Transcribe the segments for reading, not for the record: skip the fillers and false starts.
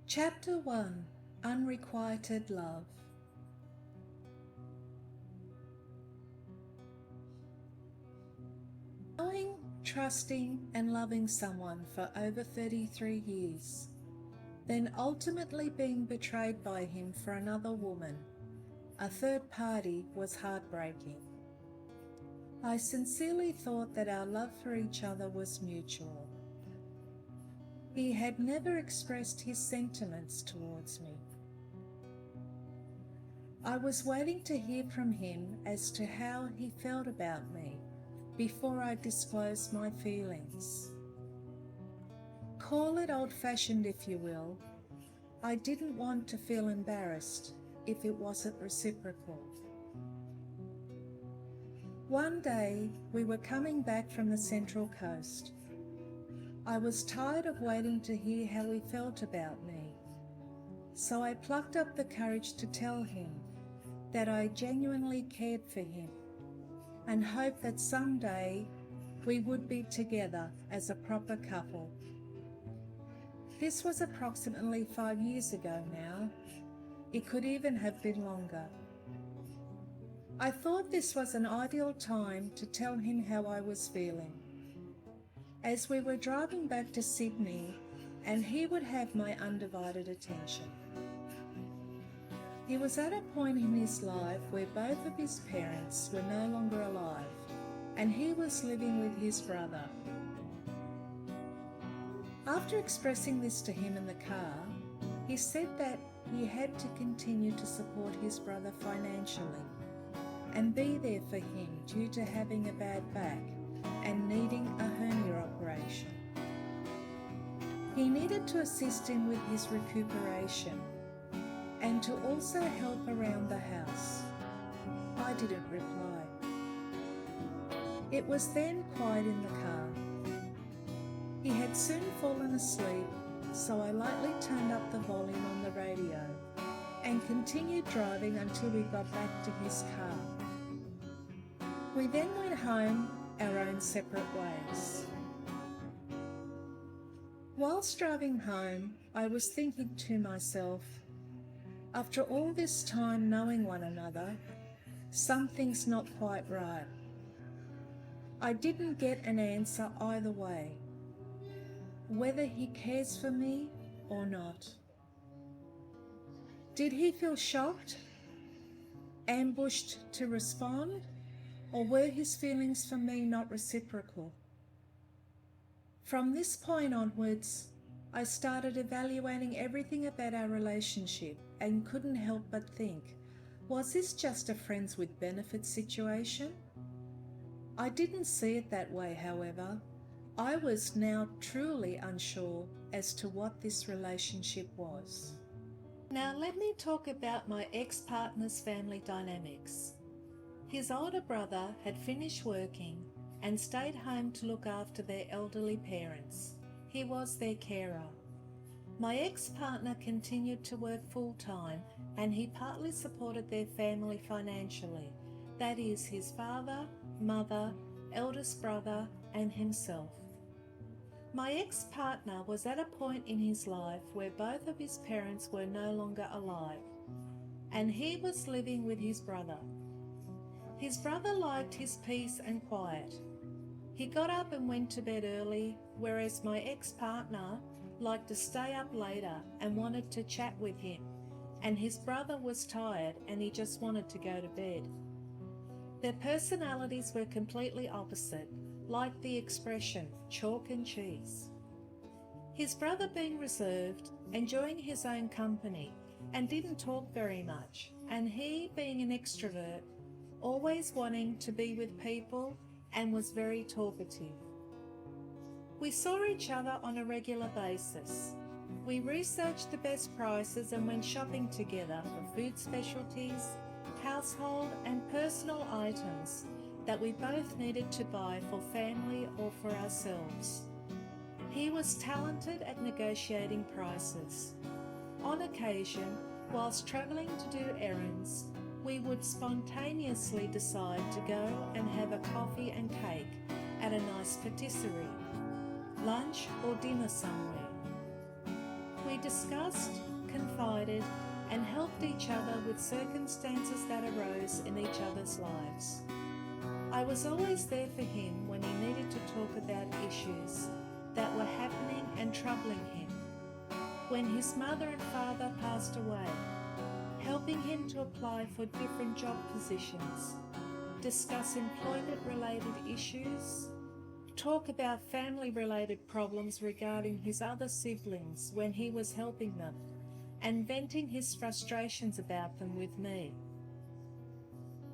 Chapter 1 Unrequited Love. Knowing, trusting and loving someone for over 33 years, then ultimately being betrayed by him for another woman, a third party, was heartbreaking. I sincerely thought that our love for each other was mutual. He had never expressed his sentiments towards me. I was waiting to hear from him as to how he felt about me before I disclosed my feelings. Call it old-fashioned if you will. I didn't want to feel embarrassed if it wasn't reciprocal. One day we were coming back from the Central Coast. I was tired of waiting to hear how he felt about me, so I plucked up the courage to tell him that I genuinely cared for him and hoped that someday we would be together as a proper couple. This was approximately 5 years ago now. It could even have been longer. I thought this was an ideal time to tell him how I was feeling, as we were driving back to Sydney and he would have my undivided attention. He was at a point in his life where both of his parents were no longer alive and he was living with his brother. After expressing this to him in the car, he said that he had to continue to support his brother financially and be there for him due to having a bad back and needing a hernia operation. He needed to assist him with his recuperation and to also help around the house. I didn't reply. It was then quiet in the car. He had soon fallen asleep, so I lightly turned up the volume on the radio and continued driving until we got back to his car. We then went home our own separate ways. Whilst driving home, I was thinking to myself, after all this time knowing one another, something's not quite right. I didn't get an answer either way, whether he cares for me or not. Did he feel shocked, ambushed to respond? Or were his feelings for me not reciprocal? From this point onwards, I started evaluating everything about our relationship and couldn't help but think, was this just a friends with benefits situation? I didn't see it that way, however. I was now truly unsure as to what this relationship was. Now let me talk about my ex-partner's family dynamics. His older brother had finished working and stayed home to look after their elderly parents. He was their carer. My ex-partner continued to work full-time and he partly supported their family financially, that is, his father, mother, eldest brother and himself. My ex-partner was at a point in his life where both of his parents were no longer alive and he was living with his brother. His brother liked his peace and quiet. He got up and went to bed early, whereas my ex-partner liked to stay up later and wanted to chat with him, and his brother was tired and he just wanted to go to bed. Their personalities were completely opposite, like the expression chalk and cheese. His brother being reserved, enjoying his own company, and didn't talk very much, and he being an extrovert, always wanting to be with people and was very talkative. We saw each other on a regular basis. We researched the best prices and went shopping together for food specialties, household and personal items that we both needed to buy for family or for ourselves. He was talented at negotiating prices. On occasion, whilst travelling to do errands, we would spontaneously decide to go and have a coffee and cake at a nice patisserie, lunch or dinner somewhere. We We discussed, confided, and helped each other with circumstances that arose in each other's lives. I was always there for him when he needed to talk about issues that were happening and troubling him. When his mother and father passed away, helping him to apply for different job positions, discuss employment-related issues, talk about family-related problems regarding his other siblings when he was helping them, and venting his frustrations about them with me.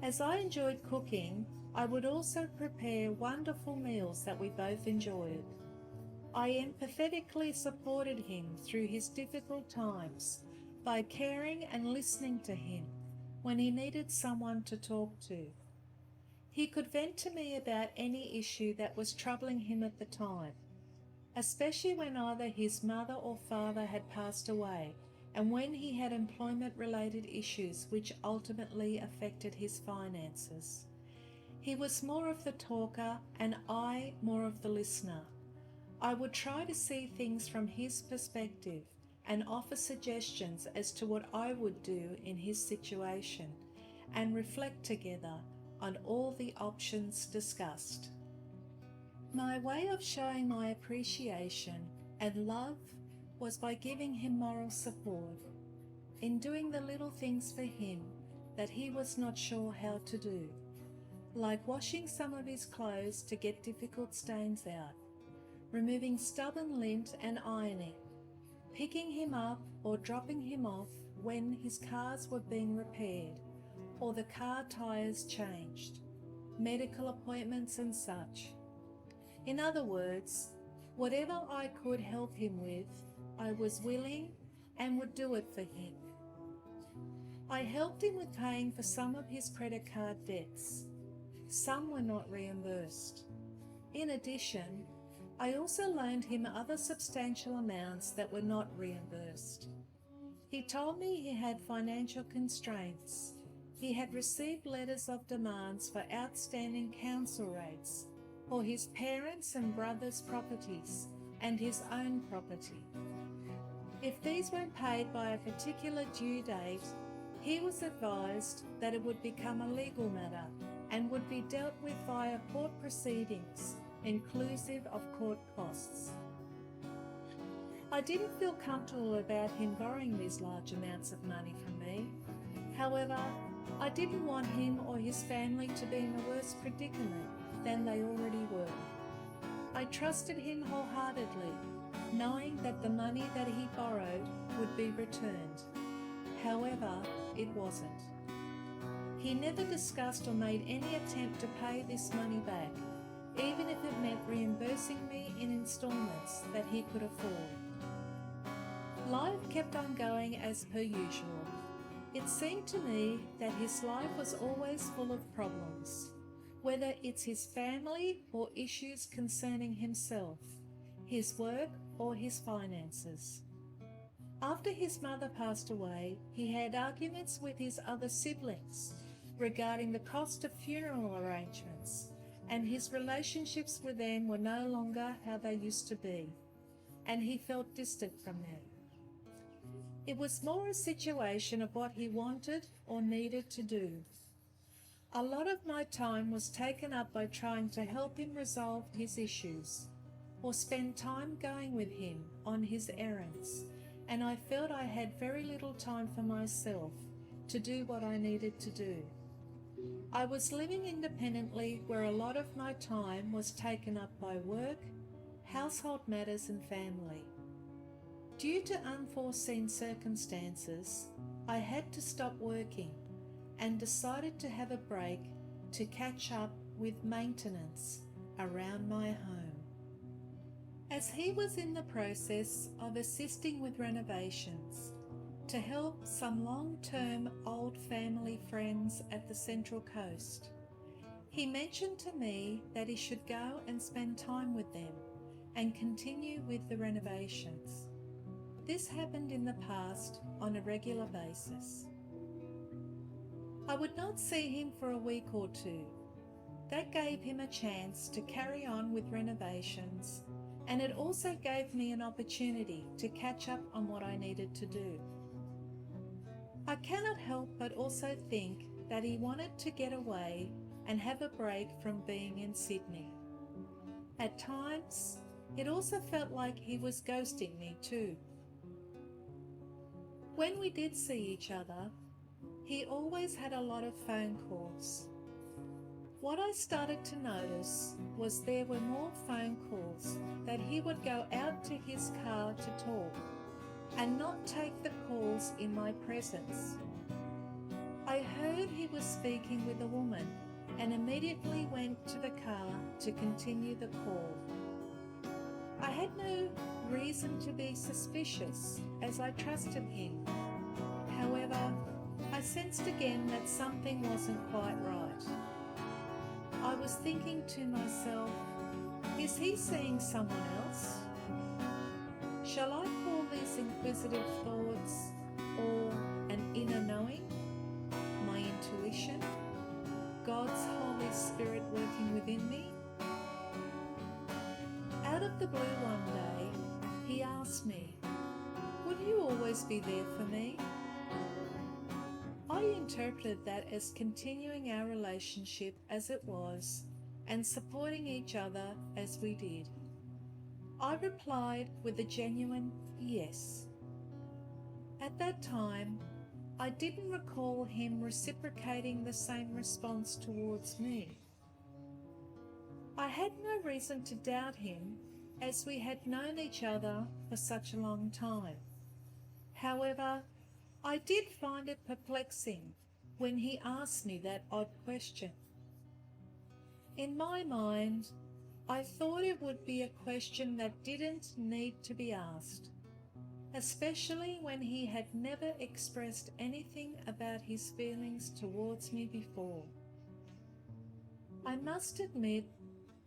As I enjoyed cooking, I would also prepare wonderful meals that we both enjoyed. I empathetically supported him through his difficult times by caring and listening to him when he needed someone to talk to. He could vent to me about any issue that was troubling him at the time, especially when either his mother or father had passed away and when he had employment-related issues which ultimately affected his finances. He was more of the talker and I more of the listener. I would try to see things from his perspective and offer suggestions as to what I would do in his situation and reflect together on all the options discussed. My way of showing my appreciation and love was by giving him moral support in doing the little things for him that he was not sure how to do, like washing some of his clothes to get difficult stains out, removing stubborn lint and ironing, picking him up or dropping him off when his cars were being repaired or the car tyres changed, medical appointments and such. In other words, whatever I could help him with, I was willing and would do it for him. I helped him with paying for some of his credit card debts. Some were not reimbursed. In addition, I also loaned him other substantial amounts that were not reimbursed. He told me he had financial constraints. He had received letters of demands for outstanding council rates for his parents' and brothers' properties and his own property. If these weren't paid by a particular due date, he was advised that it would become a legal matter and would be dealt with via court proceedings, inclusive of court costs. I didn't feel comfortable about him borrowing these large amounts of money from me. However, I didn't want him or his family to be in a worse predicament than they already were. I trusted him wholeheartedly, knowing that the money that he borrowed would be returned. However, it wasn't. He never discussed or made any attempt to pay this money back, even if it meant reimbursing me in installments that he could afford. Life kept on going as per usual. It seemed to me that his life was always full of problems, whether it's his family or issues concerning himself, his work or his finances. After his mother passed away, he had arguments with his other siblings regarding the cost of funeral arrangements, and his relationships with them were no longer how they used to be, and he felt distant from them. It was more a situation of what he wanted or needed to do. A lot of my time was taken up by trying to help him resolve his issues or spend time going with him on his errands, and I felt I had very little time for myself to do what I needed to do. I was living independently where a lot of my time was taken up by work, household matters and family. Due to unforeseen circumstances, I had to stop working and decided to have a break to catch up with maintenance around my home. As he was in the process of assisting with renovations to help some long-term old family friends at the Central Coast, he mentioned to me that he should go and spend time with them and continue with the renovations. This happened in the past on a regular basis. I would not see him for a week or two. That gave him a chance to carry on with renovations and it also gave me an opportunity to catch up on what I needed to do. I cannot help but also think that he wanted to get away and have a break from being in Sydney. At times, it also felt like he was ghosting me too. When we did see each other, he always had a lot of phone calls. What I started to notice was there were more phone calls that he would go out to his car to talk and not take the calls in my presence. I heard he was speaking with a woman and immediately went to the car to continue the call. I had no reason to be suspicious as I trusted him. However, I sensed again that something wasn't quite right. I was thinking to myself, is he seeing someone else? Shall I call these inquisitive thoughts or an inner knowing, my intuition, God's Holy Spirit working within me? Out of the blue one day, he asked me, would you always be there for me? I interpreted that as continuing our relationship as it was and supporting each other as we did. I replied with a genuine yes. At that time, I didn't recall him reciprocating the same response towards me. I had no reason to doubt him as we had known each other for such a long time. However, I did find it perplexing when he asked me that odd question. In my mind, I thought it would be a question that didn't need to be asked, especially when he had never expressed anything about his feelings towards me before. I must admit,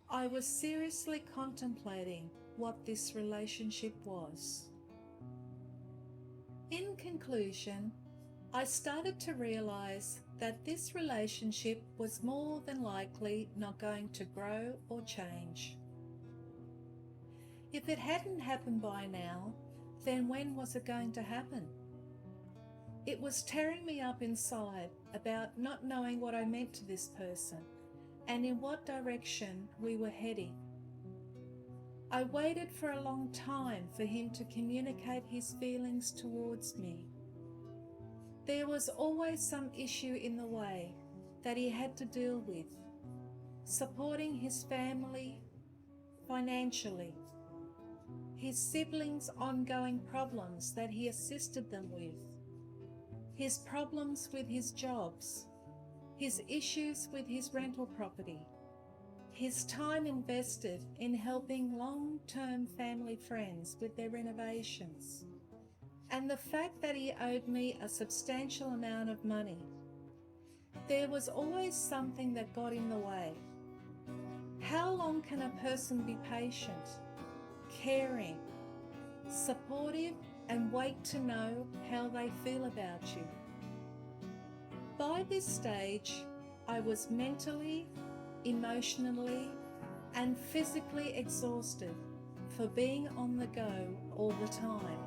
I was seriously contemplating what this relationship was. In conclusion, I started to realize that this relationship was more than likely not going to grow or change. If it hadn't happened by now, then when was it going to happen? It was tearing me up inside about not knowing what I meant to this person and in what direction we were heading. I waited for a long time for him to communicate his feelings towards me. There was always some issue in the way that he had to deal with, supporting his family financially, his siblings' ongoing problems that he assisted them with, his problems with his jobs, his issues with his rental property, his time invested in helping long-term family friends with their renovations, and the fact that he owed me a substantial amount of money. There was always something that got in the way. How long can a person be patient, caring, supportive, and wait to know how they feel about you? By this stage, I was mentally, emotionally, and physically exhausted for being on the go all the time,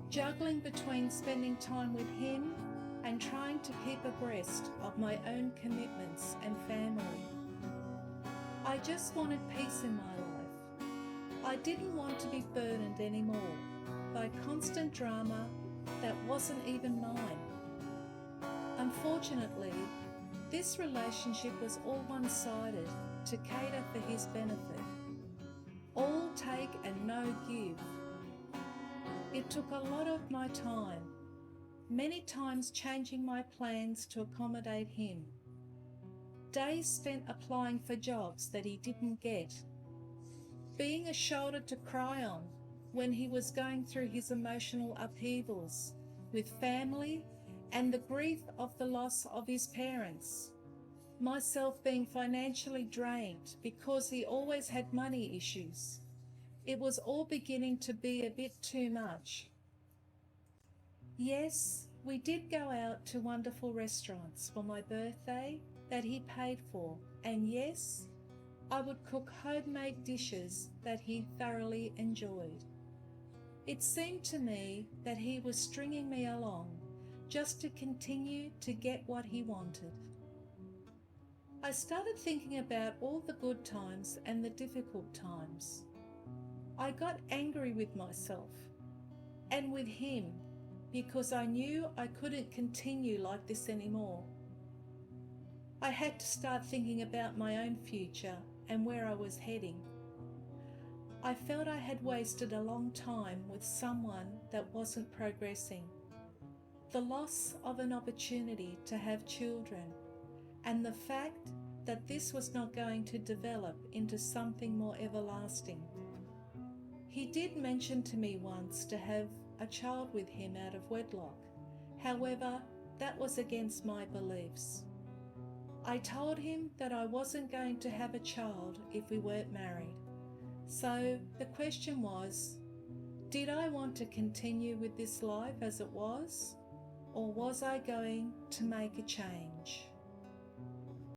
juggling between spending time with him and trying to keep abreast of my own commitments and family. I just wanted peace in my life. I didn't want to be burdened anymore by constant drama that wasn't even mine. Unfortunately, this relationship was all one-sided to cater for his benefit. All take and no give. It took a lot of my time, many times changing my plans to accommodate him. Days spent applying for jobs that he didn't get. Being a shoulder to cry on when he was going through his emotional upheavals with family and the grief of the loss of his parents. Myself being financially drained because he always had money issues. It was all beginning to be a bit too much. Yes, we did go out to wonderful restaurants for my birthday that he paid for, and yes, I would cook homemade dishes that he thoroughly enjoyed. It seemed to me that he was stringing me along just to continue to get what he wanted. I started thinking about all the good times and the difficult times. I got angry with myself and with him because I knew I couldn't continue like this anymore. I had to start thinking about my own future and where I was heading. I felt I had wasted a long time with someone that wasn't progressing. The loss of an opportunity to have children, and the fact that this was not going to develop into something more everlasting. He did mention to me once to have a child with him out of wedlock. However, that was against my beliefs. I told him that I wasn't going to have a child if we weren't married. So the question was, did I want to continue with this life as it was, or was I going to make a change?